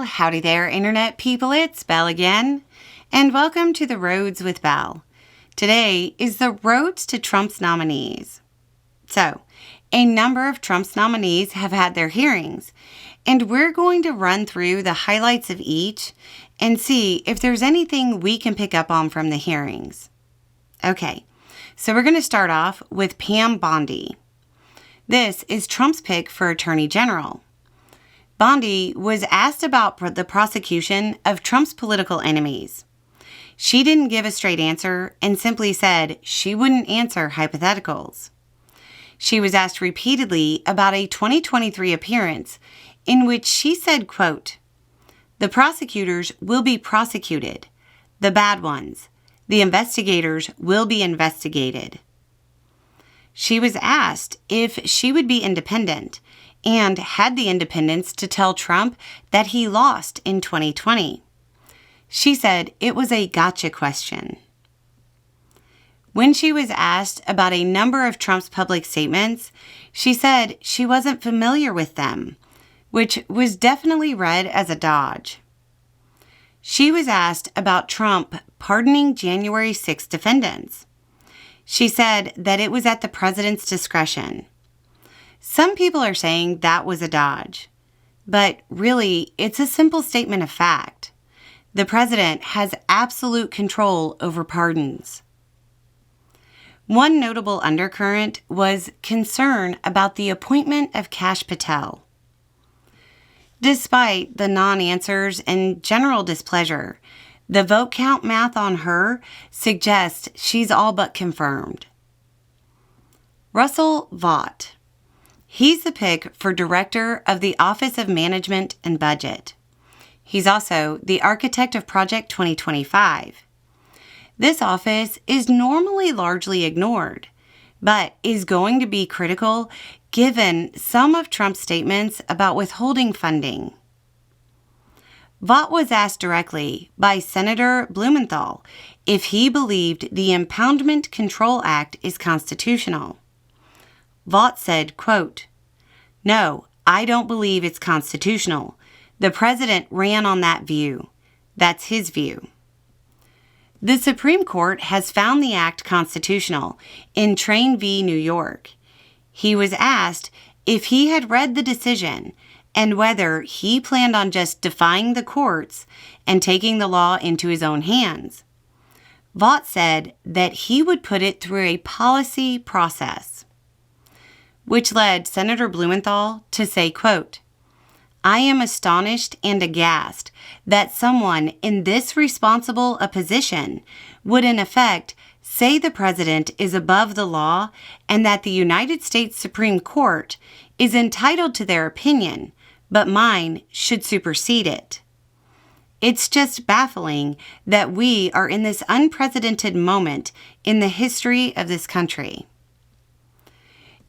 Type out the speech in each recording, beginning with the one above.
howdy there, Internet people. It's Belle again, and welcome to the Roads with Belle. Today is the Roads to Trump's nominees. So, a number of Trump's nominees have had their hearings, and we're going to run through the highlights of each and see if there's anything we can pick up on from the hearings. Okay, so we're going to start off with Pam Bondi. This is Trump's pick for Attorney General. Bondi was asked about the prosecution of Trump's political enemies. She didn't give a straight answer and simply said she wouldn't answer hypotheticals. She was asked repeatedly about a 2023 appearance in which she said, quote, "The prosecutors will be prosecuted. The bad ones. The investigators will be investigated." She was asked if she would be independent and had the independence to tell Trump that he lost in 2020. She said it was a gotcha question. When she was asked about a number of Trump's public statements, she said she wasn't familiar with them, which was definitely read as a dodge. She was asked about Trump pardoning January 6 defendants. She said that it was at the president's discretion. Some people are saying that was a dodge, but really, it's a simple statement of fact. The president has absolute control over pardons. One notable undercurrent was concern about the appointment of Kash Patel. Despite the non-answers and general displeasure, the vote count math on her suggests she's all but confirmed. Russell Vought. He's the pick for Director of the Office of Management and Budget. He's also the architect of Project 2025. This office is normally largely ignored, but is going to be critical given some of Trump's statements about withholding funding. Vought was asked directly by Senator Blumenthal if he believed the Impoundment Control Act is constitutional. Vought said, quote, "No, I don't believe it's constitutional. The president ran on that view. That's his view." The Supreme Court has found the act constitutional in Train v. New York. He was asked if he had read the decision and whether he planned on just defying the courts and taking the law into his own hands. Vought said that he would put it through a policy process, which led Senator Blumenthal to say, quote, "I am astonished and aghast that someone in this responsible a position would in effect say the president is above the law and that the United States Supreme Court is entitled to their opinion, but mine should supersede it. It's just baffling that we are in this unprecedented moment in the history of this country."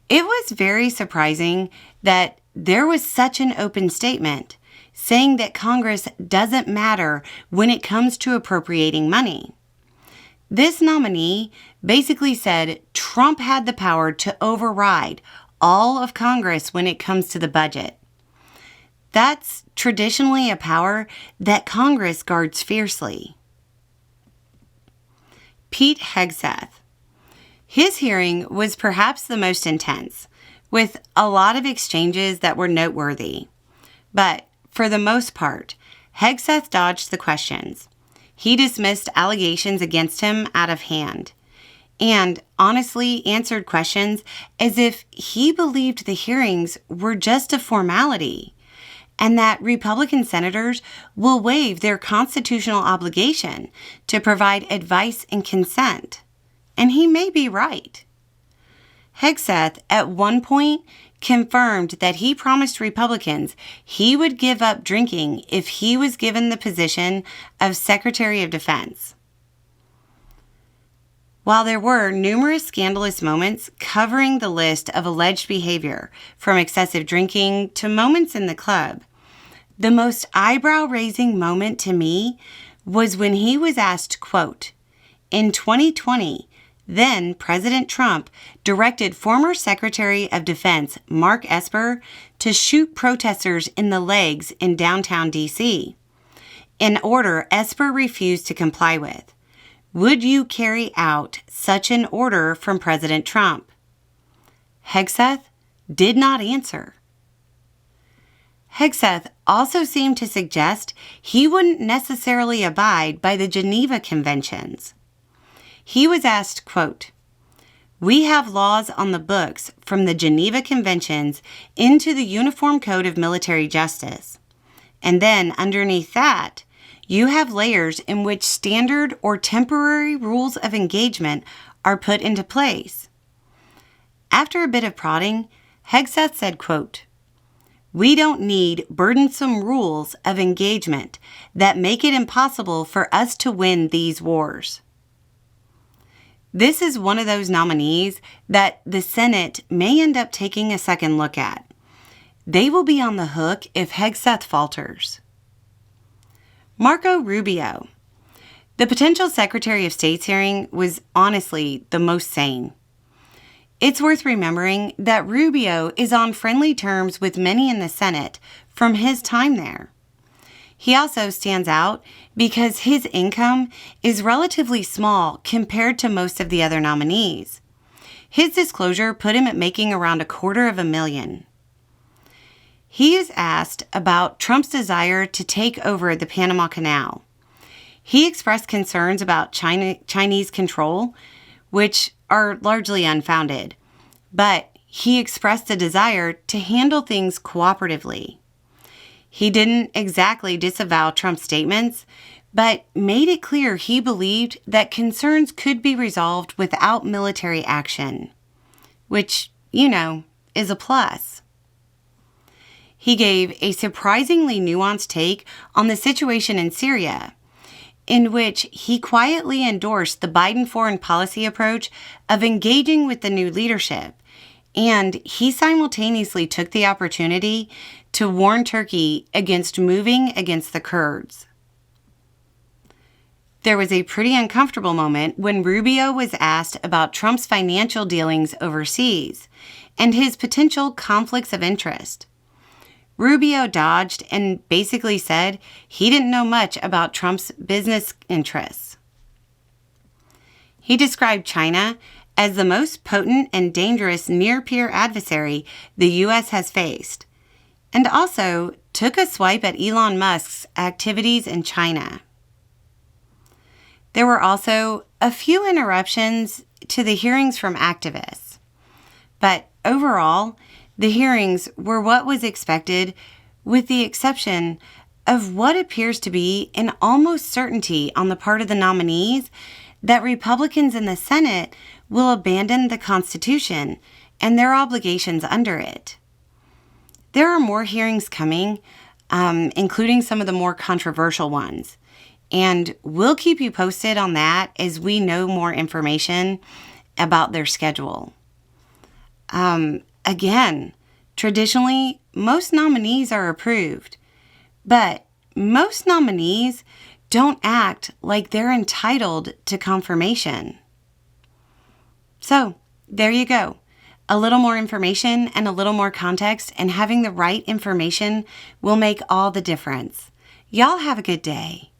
It was very surprising that there was such an open statement saying that Congress doesn't matter when it comes to appropriating money. This nominee basically said Trump had the power to override all of Congress when it comes to the budget. That's traditionally a power that Congress guards fiercely. Pete Hegseth. His hearing was perhaps the most intense, with a lot of exchanges that were noteworthy. But for the most part, Hegseth dodged the questions. He dismissed allegations against him out of hand, and honestly answered questions as if he believed the hearings were just a formality, and that Republican senators will waive their constitutional obligation to provide advice and consent. And he may be right. Hegseth, at one point, confirmed that he promised Republicans he would give up drinking if he was given the position of Secretary of Defense. While there were numerous scandalous moments covering the list of alleged behavior, from excessive drinking to moments in the club, the most eyebrow-raising moment to me was when he was asked, quote, "In 2020, Then President Trump directed former Secretary of Defense Mark Esper to shoot protesters in the legs in downtown D.C., an order Esper refused to comply with. Would you carry out such an order from President Trump? Heth did not answer. Heth also seemed to suggest he wouldn't necessarily abide by the Geneva Conventions. He was asked, quote, "We have laws on the books from the Geneva Conventions into the Uniform Code of Military Justice. And then underneath that, you have layers in which standard or temporary rules of engagement are put into place." After a bit of prodding, Heth said, quote, "We don't need burdensome rules of engagement that make it impossible for us to win these wars." This is one of those nominees that the Senate may end up taking a second look at. They will be on the hook if Heth falters. Marco Rubio. The potential Secretary of State's hearing was honestly the most sane. It's worth remembering that Rubio is on friendly terms with many in the Senate from his time there. He also stands out because his income is relatively small compared to most of the other nominees. His disclosure put him at making around $250,000. He is asked about Trump's desire to take over the Panama Canal. He expressed concerns about Chinese control, which are largely unfounded, but he expressed a desire to handle things cooperatively. He didn't exactly disavow Trump's statements, but made it clear he believed that concerns could be resolved without military action, which, is a plus. He gave a surprisingly nuanced take on the situation in Syria, in which he quietly endorsed the Biden foreign policy approach of engaging with the new leadership, and he simultaneously took the opportunity to warn Turkey against moving against the Kurds. There was a pretty uncomfortable moment when Rubio was asked about Trump's financial dealings overseas and his potential conflicts of interest. Rubio dodged and basically said he didn't know much about Trump's business interests. He described China as the most potent and dangerous near-peer adversary the U.S. has faced, and also took a swipe at Elon Musk's activities in China. There were also a few interruptions to the hearings from activists, but overall, the hearings were what was expected, with the exception of what appears to be an almost certainty on the part of the nominees that Republicans in the Senate will abandon the Constitution and their obligations under it. There are more hearings coming, including some of the more controversial ones, and we'll keep you posted on that as we know more information about their schedule. Again, traditionally, most nominees are approved, but most nominees don't act like they're entitled to confirmation. So, there you go. A little more information and a little more context, and having the right information will make all the difference. Y'all have a good day.